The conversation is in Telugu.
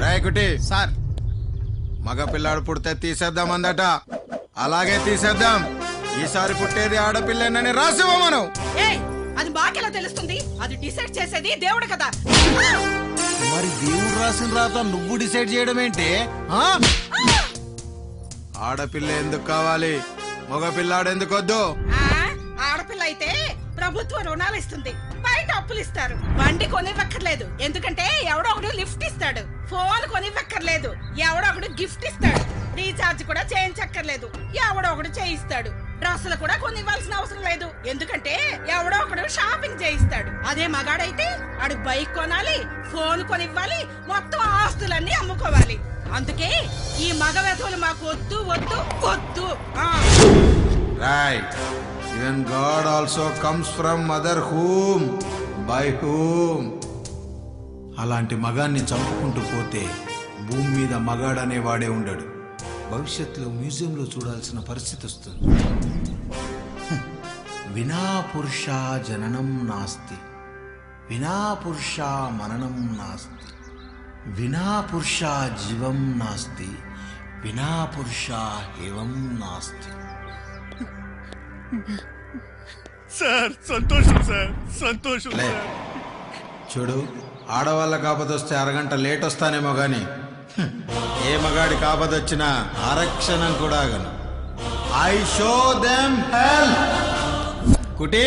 రాయకుటి సార్ మగ పిల్లాడు పుడితే తీసేద్దాం అందట. అలాగే తీసేద్దాం. ఈసారి పుట్టేది ఆడపిల్లనని రాసివ్వ మనం. అది మాకెలా తెలుస్తుంది? అది డిసైడ్ చేసేది దేవుడు కదా. మరి దేవుడు రాసిన రాత నువ్వు డిసైడ్ చేయడం ఏంటి? ఆడపిల్ల ఎందుకు కావాలి, మగ పిల్లాడు ఎందుకు వద్దు? ఆడపిల్ల అయితే ప్రభుత్వ రుణాలు ఇస్తుంది, బయట అప్పులు ఇస్తారు. బండి కొనివ్వక్కర్లేదు, ఎందుకంటే ఎవడో ఒకడు లిఫ్ట్ ఇస్తాడు. ఫోన్ కొనివ్వక్కర్లేదు, ఎవడో ఒకడు గిఫ్ట్ ఇస్తాడు. రీఛార్జ్ కూడా చేయించక్కర్లేదు, ఎవడో ఒకడు చేయిస్తాడు. డ్రెస్సులు కూడా కొనివ్వాల్సిన అవసరం లేదు, ఎందుకంటే ఎవడో ఒకడు షాపింగ్ చేయిస్తాడు. అదే మగాడైతే ఆడు బైక్ కొనాలి, ఫోన్ కొనివ్వాలి, మొత్తం ఆస్తులన్నీ అమ్ముకోవాలి. అందుకే ఈ మగ వెధవులు మాకు వద్దు వద్దు వద్దు. Right. Even God also comes from mother whom, by whom. అలాంటి మగాన్ని చంపుకుంటూ పోతే భూమి మీద మగాడనేవాడే ఉండడు. భవిష్యత్తులో మ్యూజియంలో చూడాల్సిన పరిస్థితి వస్తుంది. వినా పురుష జననం నాస్తి, వినా పురుష మననం నాస్తి, వినా పురుష జీవం నాస్తి, వినా పురుష ఏవం నాస్తి. సార్ సంతోషం సార్, సంతోషం. చూడు, ఆడవాళ్ళకి ఆపదొస్తే అరగంట లేట్ వస్తానేమో గాని ఏ మగాడి ఆపదొచ్చినా ఆరక్షణం కూడా ఆగను. I show them help. కుటీ